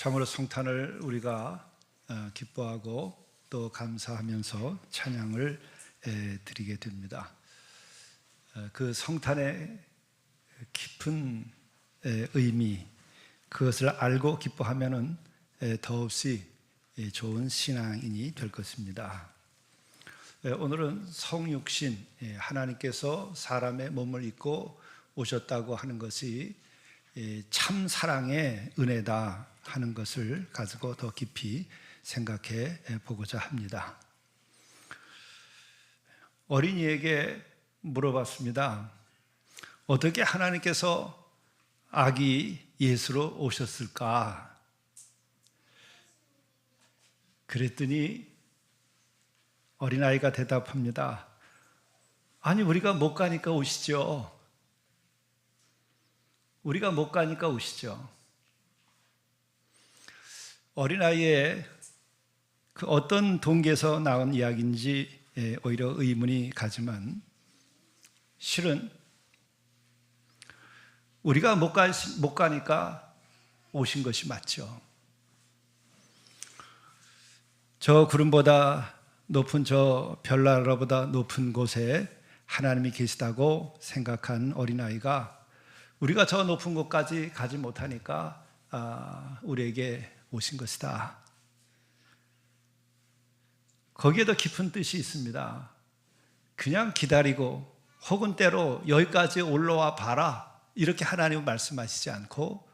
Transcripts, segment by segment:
참으로 성탄을 우리가 기뻐하고 또 감사하면서 찬양을 드리게 됩니다. 그 성탄의 깊은 의미, 그것을 알고 기뻐하면은 더없이 좋은 신앙인이 될 것입니다. 오늘은 성육신, 하나님께서 사람의 몸을 입고 오셨다고 하는 것이 참 사랑의 은혜다 하는 것을 가지고 더 깊이 생각해 보고자 합니다. 어린이에게 물어봤습니다. 어떻게 하나님께서 아기 예수로 오셨을까? 그랬더니 어린아이가 대답합니다. 아니, 우리가 못 가니까 오시죠. 우리가 못 가니까 오시죠. 어린아이의 그 어떤 동기에서 나온 이야기인지 오히려 의문이 가지만 실은 우리가 못 가니까 오신 것이 맞죠. 저 구름보다 높은 저 별나라보다 높은 곳에 하나님이 계시다고 생각한 어린아이가 우리가 저 높은 곳까지 가지 못하니까 우리에게 오신 것이다. 거기에 더 깊은 뜻이 있습니다. 그냥 기다리고 혹은 때로 여기까지 올라와 봐라 이렇게 하나님은 말씀하시지 않고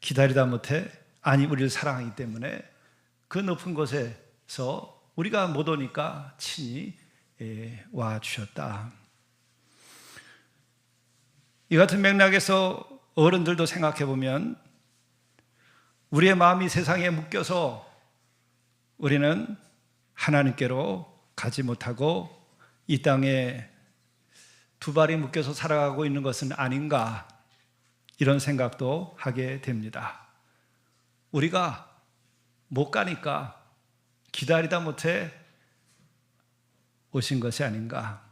기다리다 못해 아니 우리를 사랑하기 때문에 그 높은 곳에서 우리가 못 오니까 친히 와 주셨다. 이 같은 맥락에서 어른들도 생각해 보면 우리의 마음이 세상에 묶여서 우리는 하나님께로 가지 못하고 이 땅에 두 발이 묶여서 살아가고 있는 것은 아닌가 이런 생각도 하게 됩니다. 우리가 못 가니까 기다리다 못해 오신 것이 아닌가.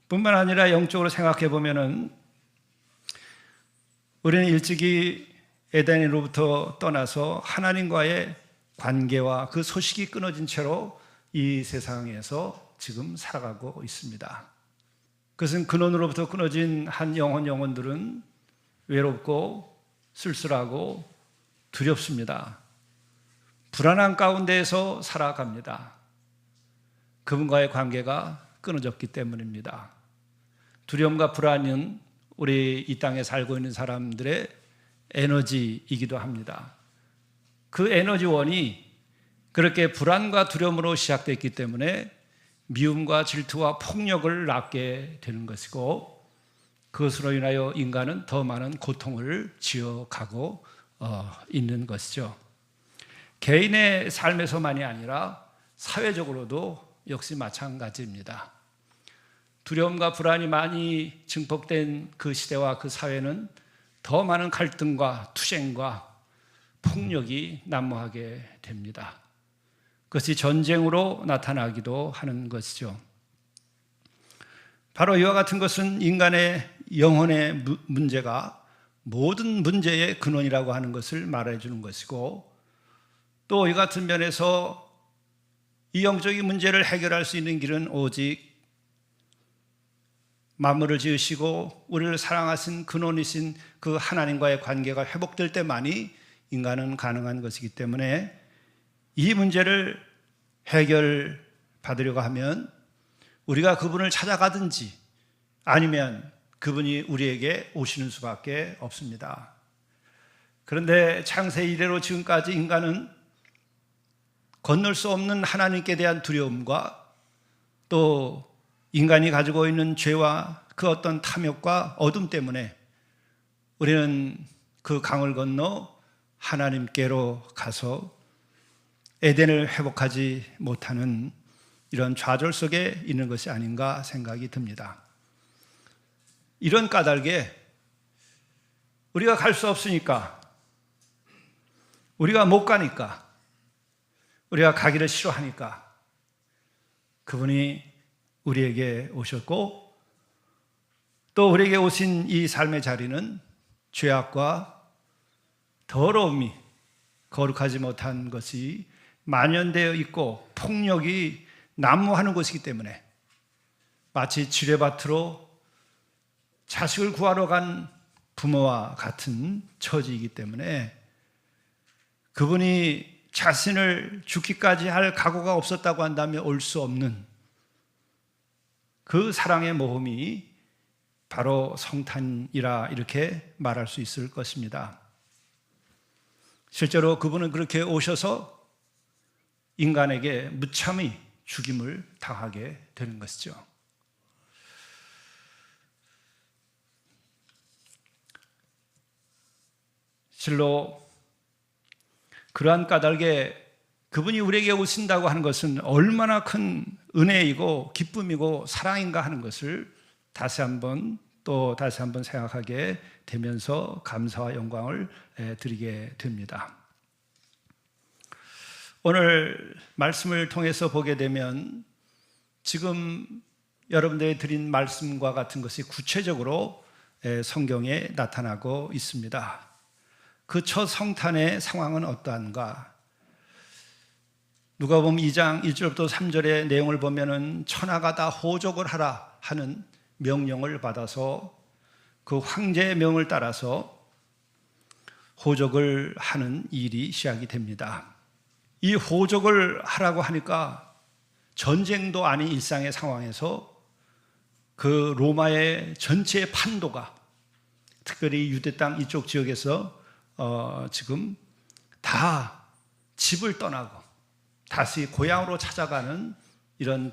뿐만 아니라 영적으로 생각해 보면은 우리는 일찍이 에덴으로부터 떠나서 하나님과의 관계와 그 소식이 끊어진 채로 이 세상에서 지금 살아가고 있습니다. 그것은 근원으로부터 끊어진 한 영혼들은 외롭고 쓸쓸하고 두렵습니다. 불안한 가운데에서 살아갑니다. 그분과의 관계가 끊어졌기 때문입니다. 두려움과 불안은 우리 이 땅에 살고 있는 사람들의 에너지이기도 합니다. 그 에너지원이 그렇게 불안과 두려움으로 시작됐기 때문에 미움과 질투와 폭력을 낳게 되는 것이고 그것으로 인하여 인간은 더 많은 고통을 지어가고 있는 것이죠. 개인의 삶에서만이 아니라 사회적으로도 역시 마찬가지입니다. 두려움과 불안이 많이 증폭된 그 시대와 그 사회는 더 많은 갈등과 투쟁과 폭력이 난무하게 됩니다. 그것이 전쟁으로 나타나기도 하는 것이죠. 바로 이와 같은 것은 인간의 영혼의 문제가 모든 문제의 근원이라고 하는 것을 말해주는 것이고 또 이 같은 면에서 이 영적인 문제를 해결할 수 있는 길은 오직 만물을 지으시고 우리를 사랑하신 근원이신 그 하나님과의 관계가 회복될 때만이 인간은 가능한 것이기 때문에 이 문제를 해결받으려고 하면 우리가 그분을 찾아가든지 아니면 그분이 우리에게 오시는 수밖에 없습니다. 그런데 창세 이래로 지금까지 인간은 건널 수 없는 하나님께 대한 두려움과 또 인간이 가지고 있는 죄와 그 어떤 탐욕과 어둠 때문에 우리는 그 강을 건너 하나님께로 가서 에덴을 회복하지 못하는 이런 좌절 속에 있는 것이 아닌가 생각이 듭니다. 이런 까닭에 우리가 갈 수 없으니까 우리가 못 가니까 우리가 가기를 싫어하니까 그분이 우리에게 오셨고 또 우리에게 오신 이 삶의 자리는 죄악과 더러움이, 거룩하지 못한 것이 만연되어 있고 폭력이 난무하는 곳이기 때문에 마치 지뢰밭으로 자식을 구하러 간 부모와 같은 처지이기 때문에 그분이 자신을 죽기까지 할 각오가 없었다고 한다면 올 수 없는 그 사랑의 모험이 바로 성탄이라 이렇게 말할 수 있을 것입니다. 실제로 그분은 그렇게 오셔서 인간에게 무참히 죽임을 당하게 되는 것이죠. 실로 그러한 까닭에 그분이 우리에게 오신다고 하는 것은 얼마나 큰 은혜이고 기쁨이고 사랑인가 하는 것을 다시 한번 생각하게 되면서 감사와 영광을 드리게 됩니다. 오늘 말씀을 통해서 보게 되면 지금 여러분들이 드린 말씀과 같은 것이 구체적으로 성경에 나타나고 있습니다. 그 첫 성탄의 상황은 어떠한가? 누가복음 2장 1절부터 3절의 내용을 보면은 천하가 다 호적을 하라 하는 명령을 받아서 그 황제의 명을 따라서 호적을 하는 일이 시작이 됩니다. 이 호적을 하라고 하니까 전쟁도 아닌 일상의 상황에서 그 로마의 전체 판도가 특별히 유대 땅 이쪽 지역에서 지금 다 집을 떠나고 다시 고향으로 찾아가는 이런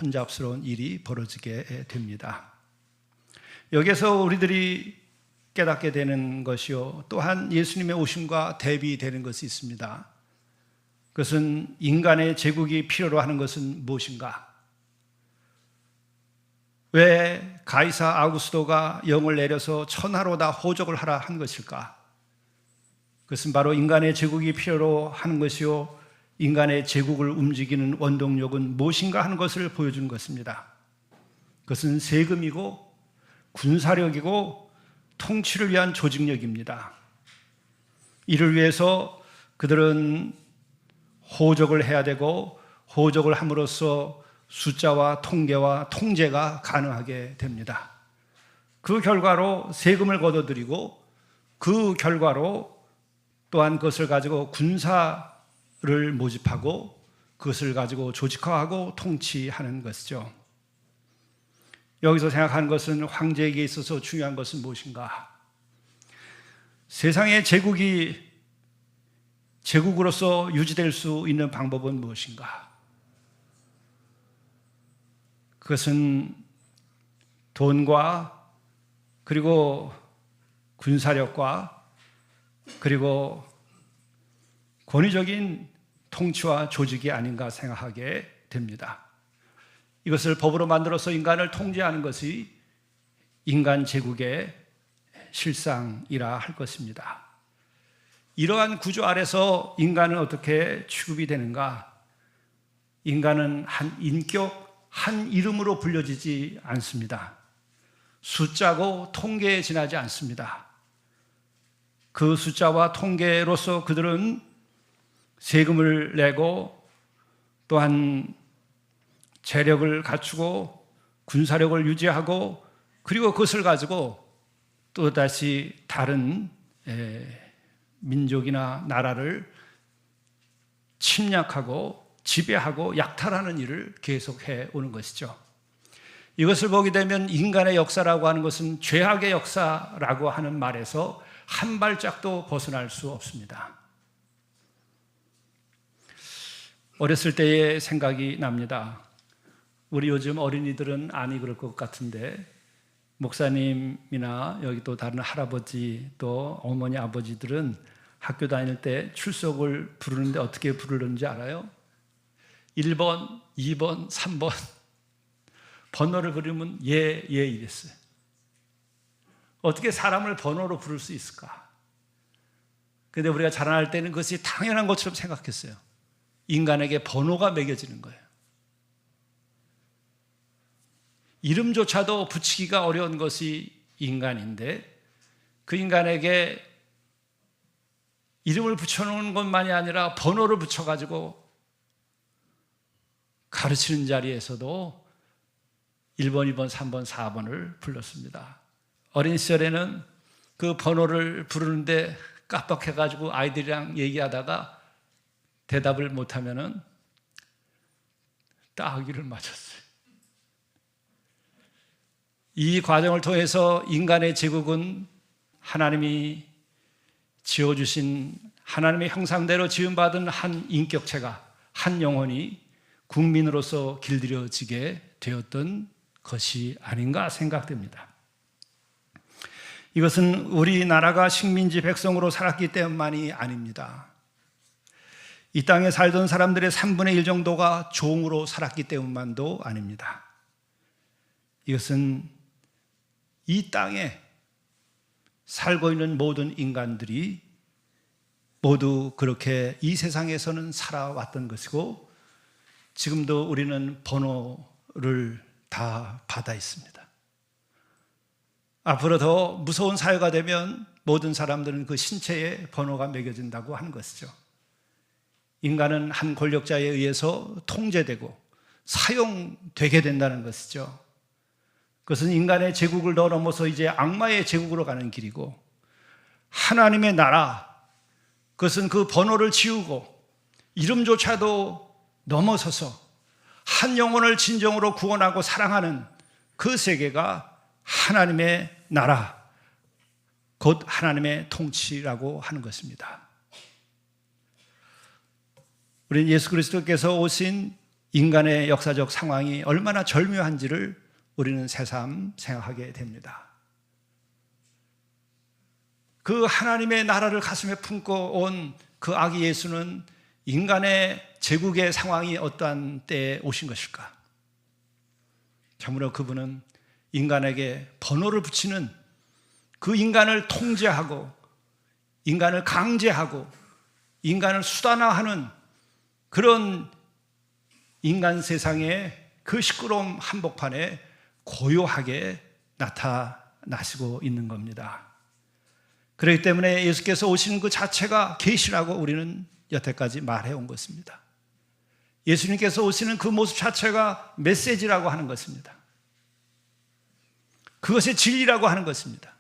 혼잡스러운 일이 벌어지게 됩니다. 여기서 우리들이 깨닫게 되는 것이요, 또한 예수님의 오심과 대비되는 것이 있습니다. 그것은 인간의 제국이 필요로 하는 것은 무엇인가? 왜 가이사 아구스도가 영을 내려서 천하로 다 호적을 하라 한 것일까? 그것은 바로 인간의 제국이 필요로 하는 것이요, 인간의 제국을 움직이는 원동력은 무엇인가 하는 것을 보여주는 것입니다. 그것은 세금이고 군사력이고 통치를 위한 조직력입니다. 이를 위해서 그들은 호적을 해야 되고 호적을 함으로써 숫자와 통계와 통제가 가능하게 됩니다. 그 결과로 세금을 걷어들이고 그 결과로 또한 그것을 가지고 군사를 모집하고 그것을 가지고 조직화하고 통치하는 것이죠. 여기서 생각하는 것은 황제에게 있어서 중요한 것은 무엇인가? 세상의 제국으로서 유지될 수 있는 방법은 무엇인가? 그것은 돈과 그리고 군사력과 그리고 권위적인 통치와 조직이 아닌가 생각하게 됩니다. 이것을 법으로 만들어서 인간을 통제하는 것이 인간 제국의 실상이라 할 것입니다. 이러한 구조 아래서 인간은 어떻게 취급이 되는가? 인간은 한 인격, 한 이름으로 불려지지 않습니다. 숫자고 통계에 지나지 않습니다. 그 숫자와 통계로서 그들은 세금을 내고 또한 재력을 갖추고 군사력을 유지하고 그리고 그것을 가지고 또다시 다른 민족이나 나라를 침략하고 지배하고 약탈하는 일을 계속해 오는 것이죠. 이것을 보게 되면 인간의 역사라고 하는 것은 죄악의 역사라고 하는 말에서 한 발짝도 벗어날 수 없습니다. 어렸을 때의 생각이 납니다. 우리 요즘 어린이들은 아니 그럴 것 같은데 목사님이나 여기 또 다른 할아버지 또 어머니 아버지들은 학교 다닐 때 출석을 부르는데 어떻게 부르는지 알아요? 1번, 2번, 3번 번호를 부르면 예 이랬어요. 어떻게 사람을 번호로 부를 수 있을까? 그런데 우리가 자라날 때는 그것이 당연한 것처럼 생각했어요. 인간에게 번호가 매겨지는 거예요. 이름조차도 붙이기가 어려운 것이 인간인데 그 인간에게 이름을 붙여놓은 것만이 아니라 번호를 붙여가지고 가르치는 자리에서도 1번, 2번, 3번, 4번을 불렀습니다. 어린 시절에는 그 번호를 부르는데 깜빡해가지고 아이들이랑 얘기하다가 대답을 못하면은 따귀를 맞았어요. 이 과정을 통해서 인간의 제국은 하나님이 지어주신 하나님의 형상대로 지음받은 한 인격체가, 한 영혼이 국민으로서 길들여지게 되었던 것이 아닌가 생각됩니다. 이것은 우리나라가 식민지 백성으로 살았기 때문만이 아닙니다. 이 땅에 살던 사람들의 3분의 1 정도가 종으로 살았기 때문만도 아닙니다. 이것은 이 땅에 살고 있는 모든 인간들이 모두 그렇게 이 세상에서는 살아왔던 것이고, 지금도 우리는 번호를 다 받아 있습니다. 앞으로 더 무서운 사회가 되면 모든 사람들은 그 신체에 번호가 매겨진다고 하는 것이죠. 인간은 한 권력자에 의해서 통제되고 사용되게 된다는 것이죠. 그것은 인간의 제국을 넘어서 이제 악마의 제국으로 가는 길이고, 하나님의 나라, 그것은 그 번호를 지우고 이름조차도 넘어서서 한 영혼을 진정으로 구원하고 사랑하는 그 세계가 하나님의 나라, 곧 하나님의 통치라고 하는 것입니다. 우리는 예수 그리스도께서 오신 인간의 역사적 상황이 얼마나 절묘한지를 우리는 새삼 생각하게 됩니다. 그 하나님의 나라를 가슴에 품고 온 그 아기 예수는 인간의 제국의 상황이 어떠한 때에 오신 것일까? 참으로 그분은 인간에게 번호를 붙이는, 그 인간을 통제하고 인간을 강제하고 인간을 수단화하는 그런 인간 세상의 그 시끄러운 한복판에 고요하게 나타나시고 있는 겁니다. 그렇기 때문에 예수께서 오시는 그 자체가 계시라고 우리는 여태까지 말해온 것입니다. 예수님께서 오시는 그 모습 자체가 메시지라고 하는 것입니다. 그것이 진리라고 하는 것입니다.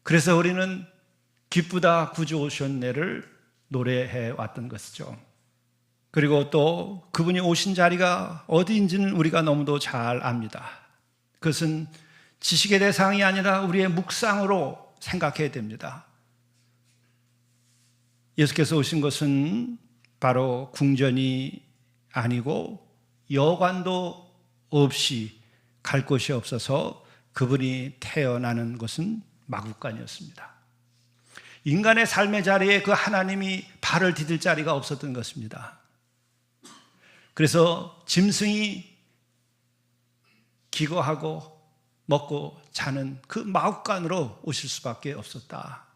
그래서 우리는 기쁘다 구주 오셨네를 노래해 왔던 것이죠. 그리고 또 그분이 오신 자리가 어디인지는 우리가 너무도 잘 압니다. 그것은 지식의 대상이 아니라 우리의 묵상으로 생각해야 됩니다. 예수께서 오신 것은 바로 궁전이 아니고 여관도 없이 갈 곳이 없어서 그분이 태어나는 곳은 마구간이었습니다. 인간의 삶의 자리에 그 하나님이 발을 디딜 자리가 없었던 것입니다. 그래서 짐승이 기거하고 먹고 자는 그 마구간으로 오실 수밖에 없었다.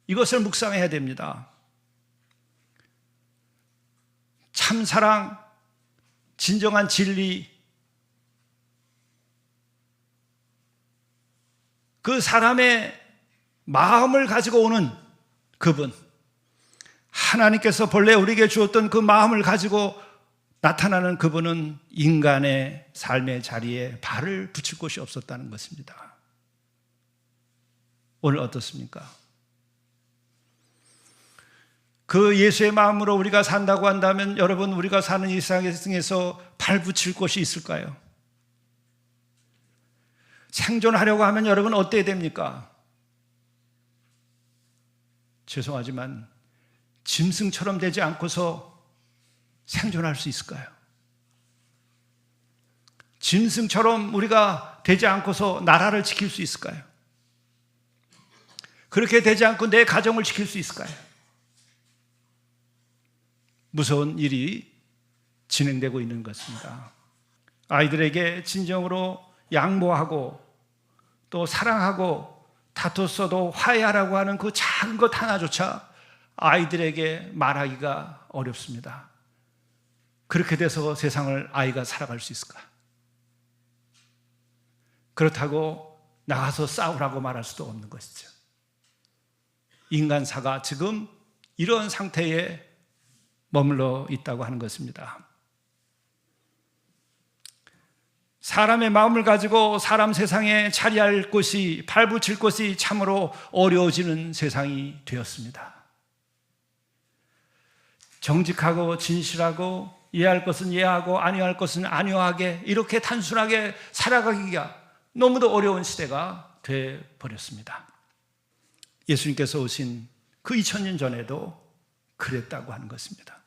이것을 묵상해야 됩니다. 참사랑, 진정한 진리, 그 사람의 마음을 가지고 오는 그분, 하나님께서 본래 우리에게 주었던 그 마음을 가지고 나타나는 그분은 인간의 삶의 자리에 발을 붙일 곳이 없었다는 것입니다. 오늘 어떻습니까? 그 예수의 마음으로 우리가 산다고 한다면 여러분, 우리가 사는 이 세상에서 발 붙일 곳이 있을까요? 생존하려고 하면 여러분 어때야 됩니까? 죄송하지만 짐승처럼 되지 않고서 생존할 수 있을까요? 짐승처럼 우리가 되지 않고서 나라를 지킬 수 있을까요? 그렇게 되지 않고 내 가정을 지킬 수 있을까요? 무서운 일이 진행되고 있는 것입니다. 아이들에게 진정으로 양보하고 또 사랑하고 다퉜어도 화해하라고 하는 그 작은 것 하나조차 아이들에게 말하기가 어렵습니다. 그렇게 돼서 세상을 아이가 살아갈 수 있을까? 그렇다고 나가서 싸우라고 말할 수도 없는 것이죠. 인간사가 지금 이런 상태에 머물러 있다고 하는 것입니다. 사람의 마음을 가지고 사람 세상에 차리할 곳이, 발붙일 곳이 참으로 어려워지는 세상이 되었습니다. 정직하고 진실하고 이해할 것은 이해하고 아니할 것은 아니하게 이렇게 단순하게 살아가기가 너무도 어려운 시대가 되어버렸습니다. 예수님께서 오신 그 2000년 전에도 그랬다고 하는 것입니다.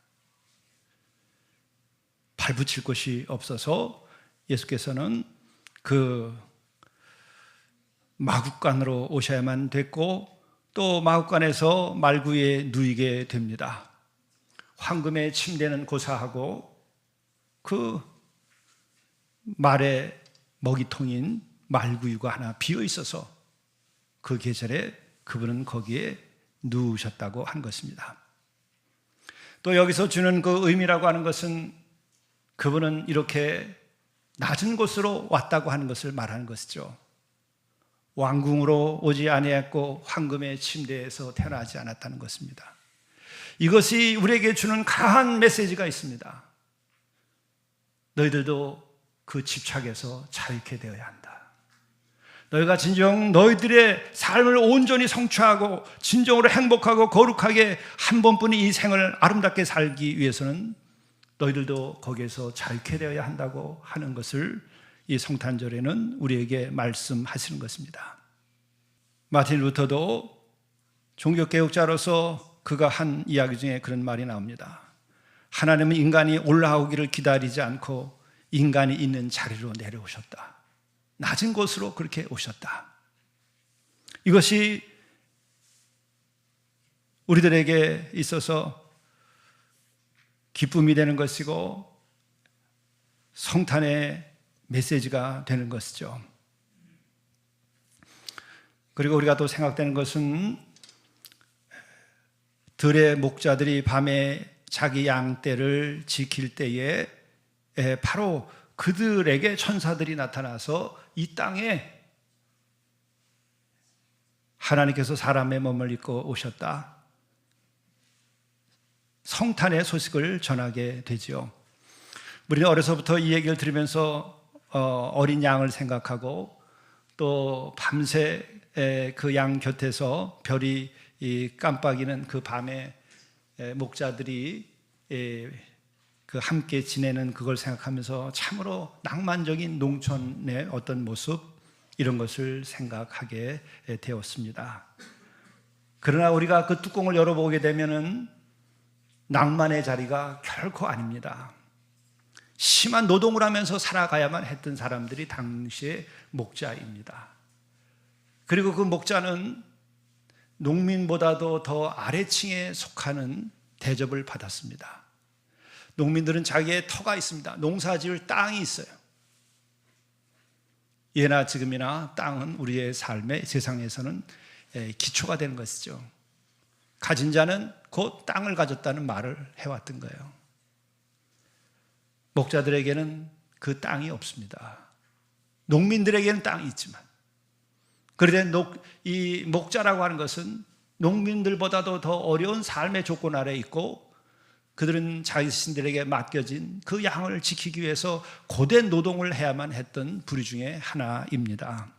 발붙일 곳이 없어서 예수께서는 그 마국간으로 오셔야만 됐고 또 마국간에서 말구에 누이게 됩니다. 황금의 침대는 고사하고 그 말의 먹이통인 말구유가 하나 비어 있어서 그 계절에 그분은 거기에 누우셨다고 한 것입니다. 또 여기서 주는 그 의미라고 하는 것은 그분은 이렇게 낮은 곳으로 왔다고 하는 것을 말하는 것이죠. 왕궁으로 오지 아니했고 황금의 침대에서 태어나지 않았다는 것입니다. 이것이 우리에게 주는 강한 메시지가 있습니다. 너희들도 그 집착에서 자유케 되어야 한다. 너희가 진정 너희들의 삶을 온전히 성취하고 진정으로 행복하고 거룩하게 한 번뿐인 이 생을 아름답게 살기 위해서는 너희들도 거기에서 자유케 되어야 한다고 하는 것을 이 성탄절에는 우리에게 말씀하시는 것입니다. 마틴 루터도 종교개혁자로서 그가 한 이야기 중에 그런 말이 나옵니다. 하나님은 인간이 올라오기를 기다리지 않고 인간이 있는 자리로 내려오셨다. 낮은 곳으로 그렇게 오셨다. 이것이 우리들에게 있어서 기쁨이 되는 것이고 성탄의 메시지가 되는 것이죠. 그리고 우리가 또 생각되는 것은 들의 목자들이 밤에 자기 양떼를 지킬 때에 바로 그들에게 천사들이 나타나서 이 땅에 하나님께서 사람의 몸을 입고 오셨다. 성탄의 소식을 전하게 되지요. 우리는 어려서부터 이 얘기를 들으면서 어린 양을 생각하고 또 밤새 그 양 곁에서 별이 깜빡이는 그 밤에 목자들이 그 함께 지내는 그걸 생각하면서 참으로 낭만적인 농촌의 어떤 모습 이런 것을 생각하게 되었습니다. 그러나 우리가 그 뚜껑을 열어보게 되면은 낭만의 자리가 결코 아닙니다. 심한 노동을 하면서 살아가야만 했던 사람들이 당시의 목자입니다. 그리고 그 목자는 농민보다도 더 아래층에 속하는 대접을 받았습니다. 농민들은 자기의 터가 있습니다. 농사지을 땅이 있어요. 예나 지금이나 땅은 우리의 삶의 세상에서는 기초가 되는 것이죠. 가진 자는 곧 땅을 가졌다는 말을 해왔던 거예요. 목자들에게는 그 땅이 없습니다. 농민들에게는 땅이 있지만, 그런데 이 목자라고 하는 것은 농민들보다도 더 어려운 삶의 조건 아래에 있고 그들은 자신들에게 맡겨진 그 양을 지키기 위해서 고된 노동을 해야만 했던 부류 중에 하나입니다.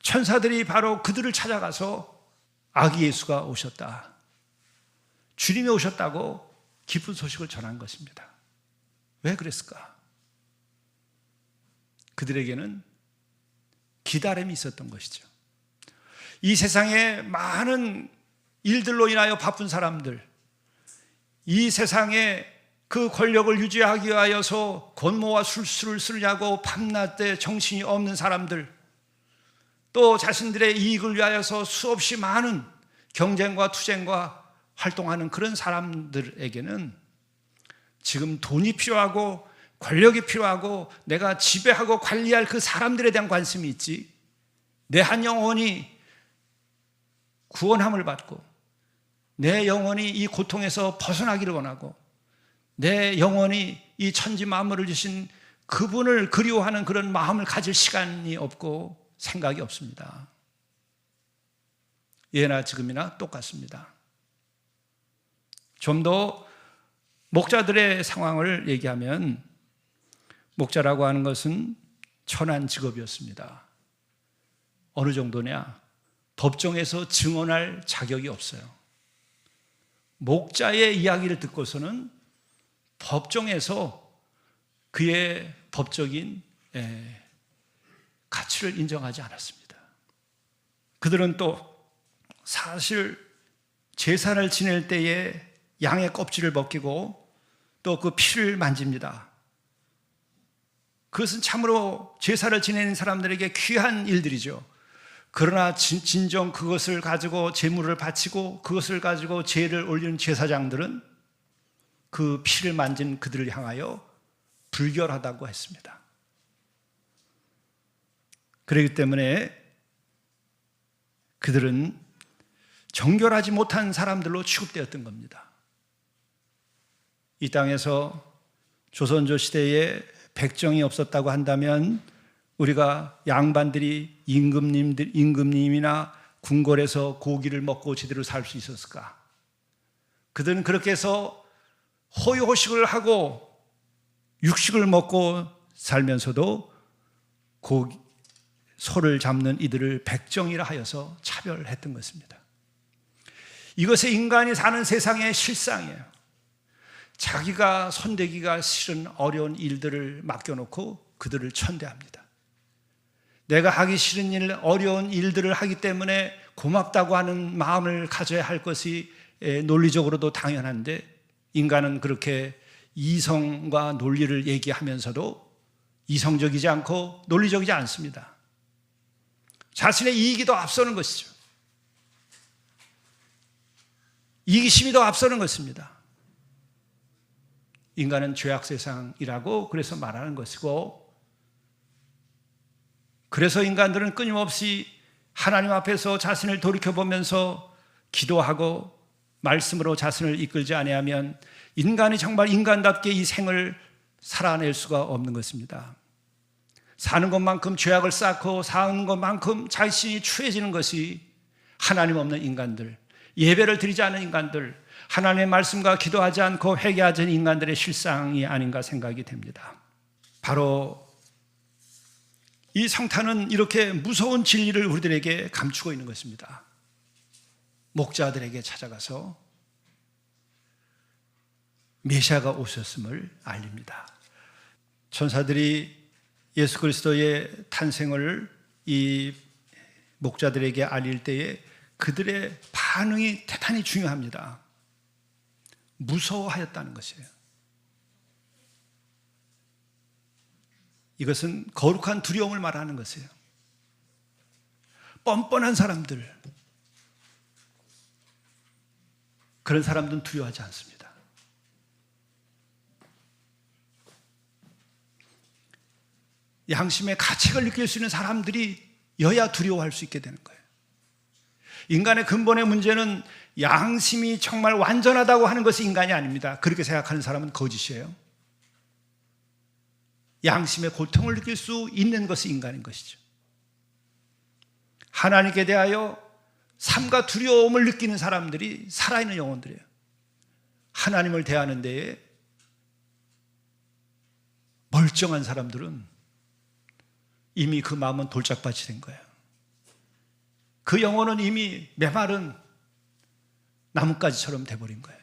천사들이 바로 그들을 찾아가서 아기 예수가 오셨다, 주님이 오셨다고 기쁜 소식을 전한 것입니다. 왜 그랬을까? 그들에게는 기다림이 있었던 것이죠. 이 세상에 많은 일들로 인하여 바쁜 사람들, 이 세상에 그 권력을 유지하기 위하여서 권모와 술수를 쓰려고 밤낮에 정신이 없는 사람들, 또 자신들의 이익을 위하여서 수없이 많은 경쟁과 투쟁과 활동하는 그런 사람들에게는 지금 돈이 필요하고 권력이 필요하고 내가 지배하고 관리할 그 사람들에 대한 관심이 있지, 내 한 영혼이 구원함을 받고 내 영혼이 이 고통에서 벗어나기를 원하고 내 영혼이 이 천지 만물을 주신 그분을 그리워하는 그런 마음을 가질 시간이 없고 생각이 없습니다. 예나 지금이나 똑같습니다. 좀 더 목자들의 상황을 얘기하면 목자라고 하는 것은 천한 직업이었습니다. 어느 정도냐? 법정에서 증언할 자격이 없어요. 목자의 이야기를 듣고서는 법정에서 그의 법적인 가치를 인정하지 않았습니다. 그들은 또 사실 제사를 지낼 때에 양의 껍질을 벗기고 또 그 피를 만집니다. 그것은 참으로 제사를 지내는 사람들에게 귀한 일들이죠. 그러나 진정 그것을 가지고 제물을 바치고 그것을 가지고 제를 올리는 제사장들은 그 피를 만진 그들을 향하여 불결하다고 했습니다. 그렇기 때문에 그들은 정결하지 못한 사람들로 취급되었던 겁니다. 이 땅에서 조선조 시대에 백정이 없었다고 한다면 우리가 양반들이 임금님이나 궁궐에서 고기를 먹고 제대로 살 수 있었을까? 그들은 그렇게 해서 호의호식을 하고 육식을 먹고 살면서도 소를 잡는 이들을 백정이라 하여서 차별했던 것입니다. 이것이 인간이 사는 세상의 실상이에요. 자기가 손대기가 싫은 어려운 일들을 맡겨놓고 그들을 천대합니다. 내가 하기 싫은 일, 어려운 일들을 하기 때문에 고맙다고 하는 마음을 가져야 할 것이 논리적으로도 당연한데 인간은 그렇게 이성과 논리를 얘기하면서도 이성적이지 않고 논리적이지 않습니다. 자신의 이익이 더 앞서는 것이죠. 이기심이 더 앞서는 것입니다. 인간은 죄악 세상이라고 그래서 말하는 것이고, 그래서 인간들은 끊임없이 하나님 앞에서 자신을 돌이켜보면서 기도하고 말씀으로 자신을 이끌지 아니하면 인간이 정말 인간답게 이 생을 살아낼 수가 없는 것입니다. 사는 것만큼 죄악을 쌓고 사는 것만큼 자신이 추해지는 것이 하나님 없는 인간들, 예배를 드리지 않는 인간들, 하나님의 말씀과 기도하지 않고 회개하지 않는 인간들의 실상이 아닌가 생각이 됩니다. 바로 이 성탄은 이렇게 무서운 진리를 우리들에게 감추고 있는 것입니다. 목자들에게 찾아가서 메시아가 오셨음을 알립니다. 천사들이 예수 그리스도의 탄생을 이 목자들에게 알릴 때에 그들의 반응이 대단히 중요합니다. 무서워하였다는 것이에요. 이것은 거룩한 두려움을 말하는 것이에요. 뻔뻔한 사람들, 그런 사람들은 두려워하지 않습니다. 양심의 가책을 느낄 수 있는 사람들이 여야 두려워할 수 있게 되는 거예요. 인간의 근본의 문제는 양심이 정말 완전하다고 하는 것이 인간이 아닙니다. 그렇게 생각하는 사람은 거짓이에요. 양심의 고통을 느낄 수 있는 것이 인간인 것이죠. 하나님께 대하여 삶과 두려움을 느끼는 사람들이 살아있는 영혼들이에요. 하나님을 대하는 데에 멀쩡한 사람들은 이미 그 마음은 돌짝밭이 된 거예요. 그 영혼은 이미 메마른 나뭇가지처럼 돼버린 거예요.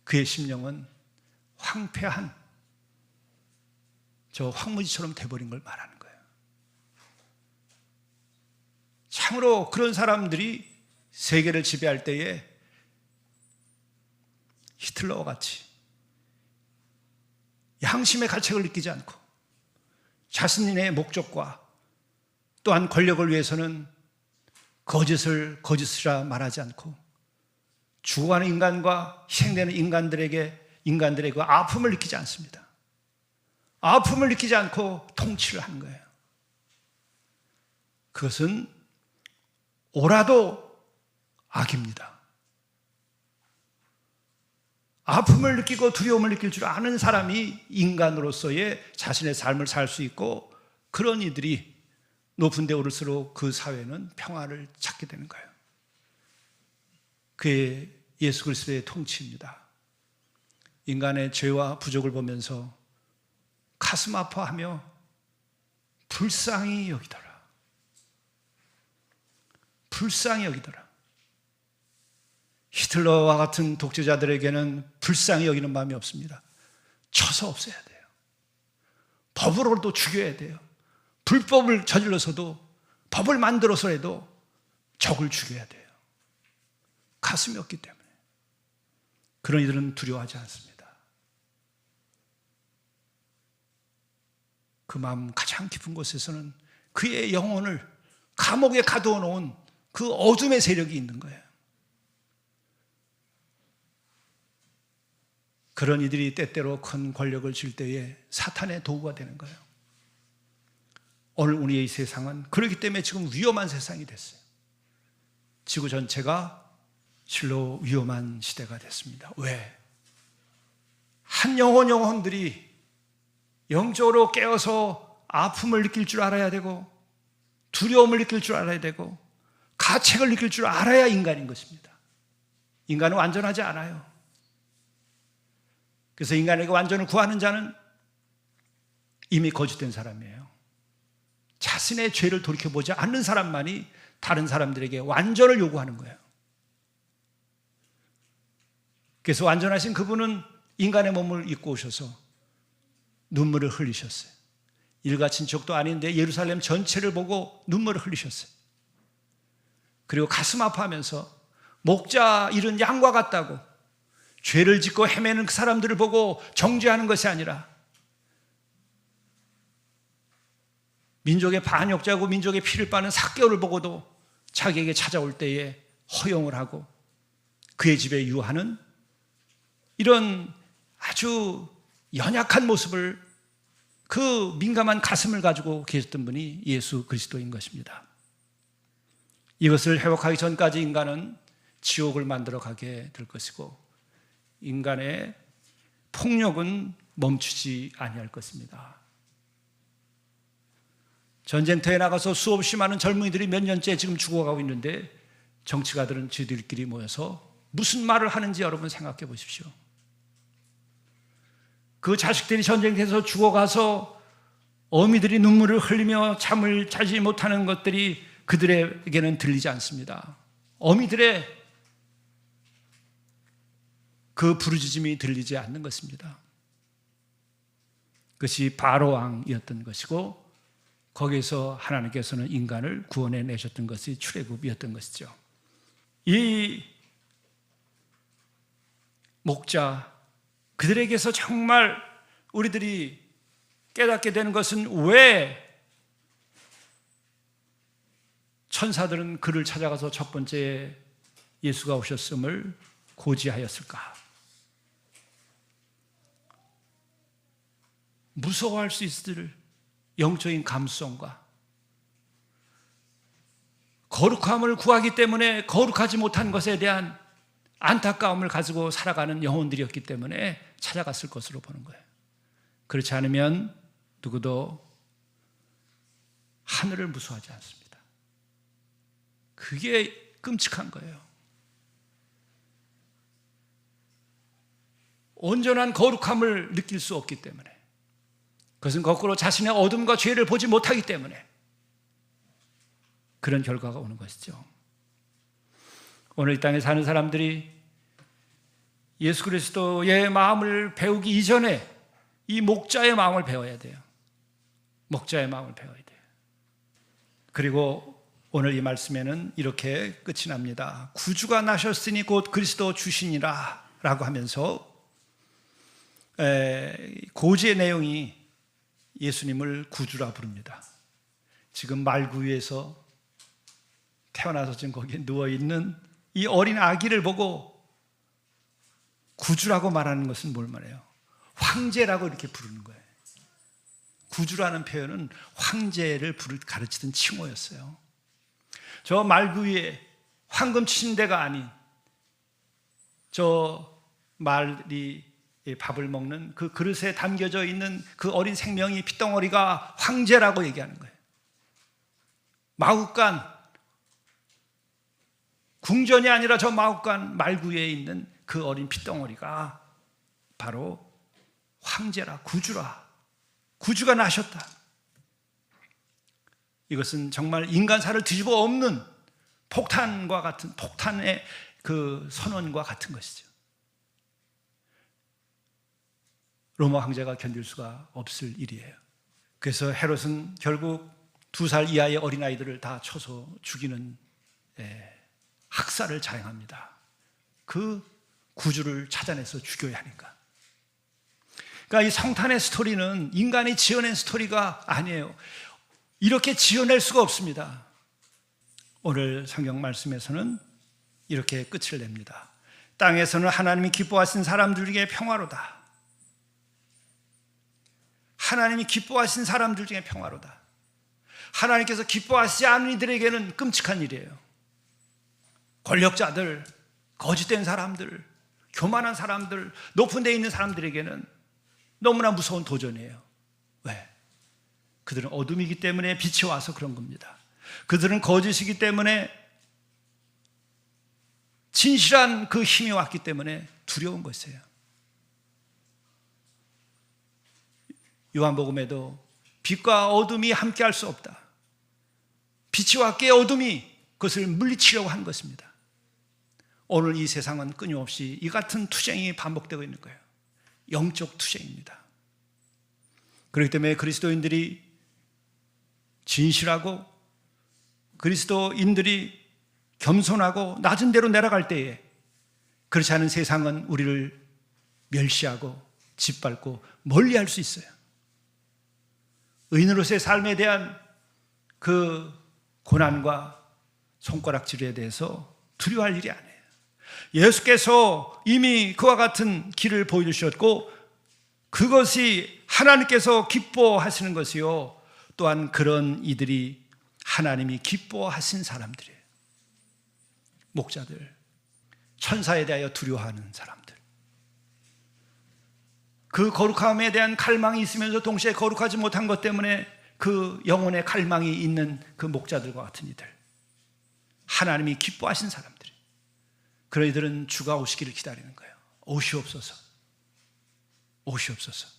그의 심령은 황폐한 저 황무지처럼 돼버린 걸 말하는 거예요. 참으로 그런 사람들이 세계를 지배할 때에 히틀러와 같이 양심의 가책을 느끼지 않고 자신의 목적과 또한 권력을 위해서는 거짓이라 말하지 않고 죽어가는 인간과 희생되는 인간들에게 그 아픔을 느끼지 않습니다. 아픔을 느끼지 않고 통치를 하는 거예요. 그것은 옳아도 악입니다. 아픔을 느끼고 두려움을 느낄 줄 아는 사람이 인간으로서의 자신의 삶을 살 수 있고, 그런 이들이 높은 데 오를수록 그 사회는 평화를 찾게 되는 거예요. 그의 예수 그리스도의 통치입니다. 인간의 죄와 부족을 보면서 가슴 아파하며 불쌍히 여기더라. 불쌍히 여기더라. 히틀러와 같은 독재자들에게는 불쌍히 여기는 마음이 없습니다. 쳐서 없애야 돼요. 법으로도 죽여야 돼요. 불법을 저질러서도, 법을 만들어서라도 적을 죽여야 돼요. 가슴이 없기 때문에. 그런 이들은 두려워하지 않습니다. 그 마음 가장 깊은 곳에서는 그의 영혼을 감옥에 가두어 놓은 그 어둠의 세력이 있는 거예요. 그런 이들이 때때로 큰 권력을 쥘 때에 사탄의 도구가 되는 거예요. 오늘 우리의 이 세상은 그렇기 때문에 지금 위험한 세상이 됐어요. 지구 전체가 실로 위험한 시대가 됐습니다. 왜? 한 영혼들이 영적으로 깨어서 아픔을 느낄 줄 알아야 되고, 두려움을 느낄 줄 알아야 되고, 가책을 느낄 줄 알아야 인간인 것입니다. 인간은 완전하지 않아요. 그래서 인간에게 완전을 구하는 자는 이미 거짓된 사람이에요. 자신의 죄를 돌이켜보지 않는 사람만이 다른 사람들에게 완전을 요구하는 거예요. 그래서 완전하신 그분은 인간의 몸을 입고 오셔서 눈물을 흘리셨어요. 일가 친척도 아닌데 예루살렘 전체를 보고 눈물을 흘리셨어요. 그리고 가슴 아파하면서 목자 잃은 양과 같다고, 죄를 짓고 헤매는 그 사람들을 보고 정죄하는 것이 아니라 민족의 반역자고 민족의 피를 빠는 삭개오를 보고도 자기에게 찾아올 때에 허용을 하고 그의 집에 유하는 이런 아주 연약한 모습을, 그 민감한 가슴을 가지고 계셨던 분이 예수 그리스도인 것입니다. 이것을 회복하기 전까지 인간은 지옥을 만들어 가게 될 것이고, 인간의 폭력은 멈추지 아니할 것입니다. 전쟁터에 나가서 수없이 많은 젊은이들이 몇 년째 지금 죽어가고 있는데, 정치가들은 저희들끼리 모여서 무슨 말을 하는지 여러분 생각해 보십시오. 그 자식들이 전쟁터에서 죽어가서 어미들이 눈물을 흘리며 잠을 자지 못하는 것들이 그들에게는 들리지 않습니다. 어미들의 그 부르짖음이 들리지 않는 것입니다. 그것이 바로 왕이었던 것이고, 거기에서 하나님께서는 인간을 구원해 내셨던 것이 출애굽이었던 것이죠. 이 목자, 그들에게서 정말 우리들이 깨닫게 되는 것은 왜 천사들은 그를 찾아가서 첫 번째 예수가 오셨음을 고지하였을까? 무서워할 수 있을 영적인 감수성과 거룩함을 구하기 때문에 거룩하지 못한 것에 대한 안타까움을 가지고 살아가는 영혼들이었기 때문에 찾아갔을 것으로 보는 거예요. 그렇지 않으면 누구도 하늘을 무서워하지 않습니다. 그게 끔찍한 거예요. 온전한 거룩함을 느낄 수 없기 때문에, 그것은 거꾸로 자신의 어둠과 죄를 보지 못하기 때문에 그런 결과가 오는 것이죠. 오늘 이 땅에 사는 사람들이 예수 그리스도의 마음을 배우기 이전에 이 목자의 마음을 배워야 돼요. 목자의 마음을 배워야 돼요. 그리고 오늘 이 말씀에는 이렇게 끝이 납니다. 구주가 나셨으니 곧 그리스도 주시니라 라고 하면서 고지의 내용이 예수님을 구주라 부릅니다. 지금 말구 위에서 태어나서 지금 거기에 누워있는 이 어린 아기를 보고 구주라고 말하는 것은 뭘 말해요? 황제라고 이렇게 부르는 거예요. 구주라는 표현은 황제를 가르치던 칭호였어요. 저 말구 위에 황금 치신대가 아닌 저 말이 밥을 먹는 그 그릇에 담겨져 있는 그 어린 생명이 핏덩어리가 황제라고 얘기하는 거예요. 마구간 궁전이 아니라 저 마옥간 말구에 있는 그 어린 핏덩어리가 바로 황제라, 구주라, 구주가 나셨다. 이것은 정말 인간사를 뒤집어 엎는 폭탄과 같은, 폭탄의 그 선언과 같은 것이죠. 로마 황제가 견딜 수가 없을 일이에요. 그래서 헤롯은 결국 2살 이하의 어린아이들을 다 쳐서 죽이는 학살을 자행합니다. 그 구주를 찾아내서 죽여야 하니까. 그러니까 이 성탄의 스토리는 인간이 지어낸 스토리가 아니에요. 이렇게 지어낼 수가 없습니다. 오늘 성경 말씀에서는 이렇게 끝을 냅니다. 땅에서는 하나님이 기뻐하신 사람들 중에 평화로다. 하나님이 기뻐하신 사람들 중에 평화로다. 하나님께서 기뻐하시지 않은 이들에게는 끔찍한 일이에요. 권력자들, 거짓된 사람들, 교만한 사람들, 높은 데 있는 사람들에게는 너무나 무서운 도전이에요. 왜? 그들은 어둠이기 때문에 빛이 와서 그런 겁니다. 그들은 거짓이기 때문에, 진실한 그 힘이 왔기 때문에 두려운 것이에요. 요한복음에도 빛과 어둠이 함께 할 수 없다. 빛이 왔기에 어둠이 그것을 물리치려고 한 것입니다. 오늘 이 세상은 끊임없이 이 같은 투쟁이 반복되고 있는 거예요. 영적 투쟁입니다. 그렇기 때문에 그리스도인들이 진실하고 그리스도인들이 겸손하고 낮은 데로 내려갈 때에, 그렇지 않은 세상은 우리를 멸시하고 짓밟고 멀리할 수 있어요. 의인으로서의 삶에 대한 그 고난과 손가락질에 대해서 두려워할 일이 아니에요. 예수께서 이미 그와 같은 길을 보여주셨고, 그것이 하나님께서 기뻐하시는 것이요, 또한 그런 이들이 하나님이 기뻐하신 사람들이에요. 목자들, 천사에 대하여 두려워하는 사람들, 그 거룩함에 대한 갈망이 있으면서 동시에 거룩하지 못한 것 때문에 그 영혼의 갈망이 있는 그 목자들과 같은 이들, 하나님이 기뻐하신 사람들, 그런 이들은 주가 오시기를 기다리는 거예요. 오시옵소서, 오시옵소서.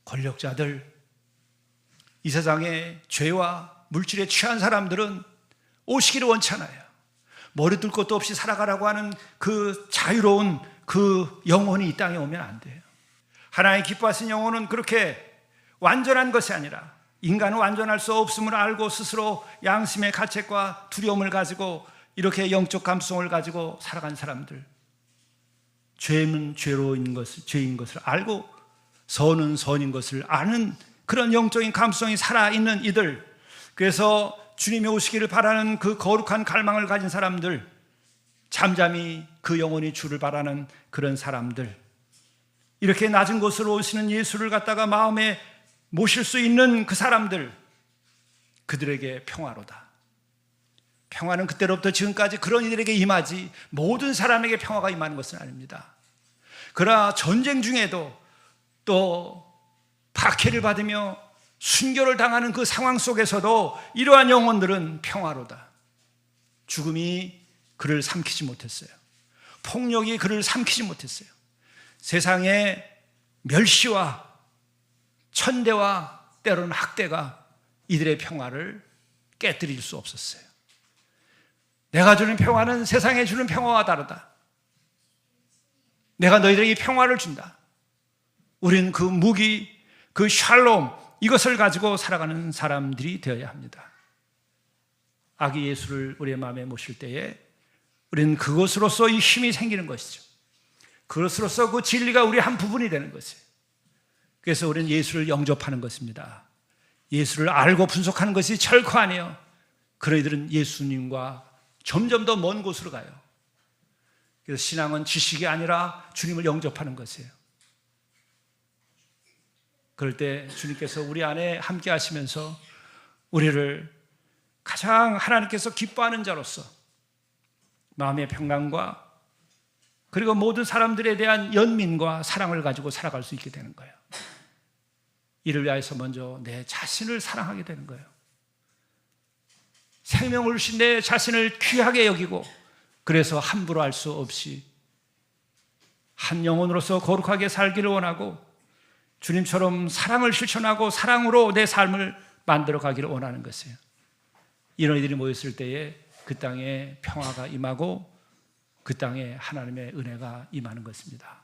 권력자들, 이 세상에 죄와 물질에 취한 사람들은 오시기를 원치 않아요. 머리 둘 것도 없이 살아가라고 하는 그 자유로운 그 영혼이 이 땅에 오면 안 돼요. 하나님 기뻐하신 영혼은 그렇게 완전한 것이 아니라, 인간은 완전할 수 없음을 알고 스스로 양심의 가책과 두려움을 가지고 이렇게 영적 감성을 가지고 살아간 사람들, 죄는 죄로인 것을, 죄인 것을 알고 선은 선인 것을 아는 그런 영적인 감성이 살아있는 이들, 그래서 주님이 오시기를 바라는 그 거룩한 갈망을 가진 사람들, 잠잠히 그 영혼이 주를 바라는 그런 사람들, 이렇게 낮은 곳으로 오시는 예수를 갖다가 마음에 모실 수 있는 그 사람들, 그들에게 평화로다. 평화는 그때로부터 지금까지 그런 이들에게 임하지 모든 사람에게 평화가 임하는 것은 아닙니다. 그러나 전쟁 중에도 또 박해를 받으며 순교를 당하는 그 상황 속에서도 이러한 영혼들은 평화로다. 죽음이 그를 삼키지 못했어요. 폭력이 그를 삼키지 못했어요. 세상의 멸시와 천대와 때로는 학대가 이들의 평화를 깨뜨릴 수 없었어요. 내가 주는 평화는 세상에 주는 평화와 다르다. 내가 너희들에게 평화를 준다. 우리는 그 무기, 그 샬롬, 이것을 가지고 살아가는 사람들이 되어야 합니다. 아기 예수를 우리의 마음에 모실 때에 우리는 그것으로서 이 힘이 생기는 것이죠. 그것으로서 그 진리가 우리의 한 부분이 되는 것이에요. 그래서 우리는 예수를 영접하는 것입니다. 예수를 알고 분석하는 것이 결코 아니에요. 그런 이들은 예수님과 점점 더 먼 곳으로 가요. 그래서 신앙은 지식이 아니라 주님을 영접하는 것이에요. 그럴 때 주님께서 우리 안에 함께 하시면서 우리를 가장 하나님께서 기뻐하는 자로서 마음의 평강과 그리고 모든 사람들에 대한 연민과 사랑을 가지고 살아갈 수 있게 되는 거예요. 이를 위하여서 먼저 내 자신을 사랑하게 되는 거예요. 생명을 주신 내 자신을 귀하게 여기고 그래서 함부로 할 수 없이 한 영혼으로서 거룩하게 살기를 원하고 주님처럼 사랑을 실천하고 사랑으로 내 삶을 만들어 가기를 원하는 것이에요. 이런 이들이 모였을 때에 그 땅에 평화가 임하고 그 땅에 하나님의 은혜가 임하는 것입니다.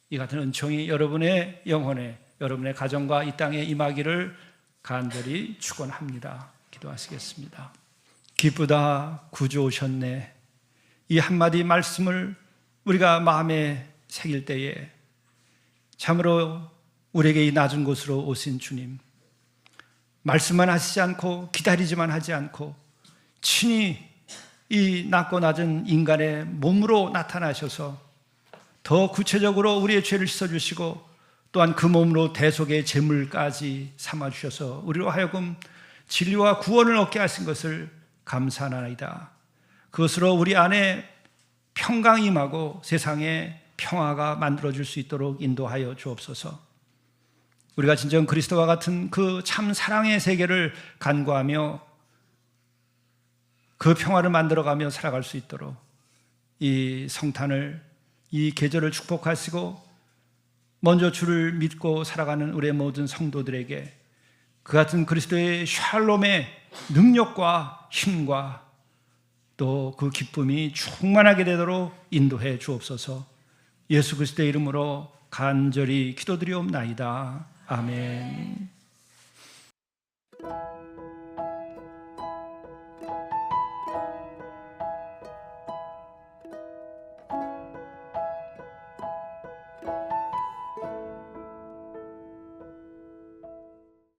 이 같은 은총이 여러분의 영혼에, 여러분의 가정과 이 땅에 임하기를 간절히 축원합니다. 기도하시겠습니다. 기쁘다 구주 오셨네. 이 한마디 말씀을 우리가 마음에 새길 때에 참으로 우리에게 이 낮은 곳으로 오신 주님, 말씀만 하시지 않고 기다리지만 하지 않고 친히 이 낮고 낮은 인간의 몸으로 나타나셔서 더 구체적으로 우리의 죄를 씻어주시고 또한 그 몸으로 대속의 제물까지 삼아주셔서 우리로 하여금 진리와 구원을 얻게 하신 것을 감사하나이다. 그것으로 우리 안에 평강이 임하고 세상에 평화가 만들어질 수 있도록 인도하여 주옵소서. 우리가 진정 그리스도와 같은 그 참 사랑의 세계를 간구하며 그 평화를 만들어가며 살아갈 수 있도록 이 성탄을, 이 계절을 축복하시고 먼저 주를 믿고 살아가는 우리의 모든 성도들에게 그 같은 그리스도의 샬롬의 능력과 힘과 또 그 기쁨이 충만하게 되도록 인도해 주옵소서. 예수 그리스도의 이름으로 간절히 기도드리옵나이다. 아멘.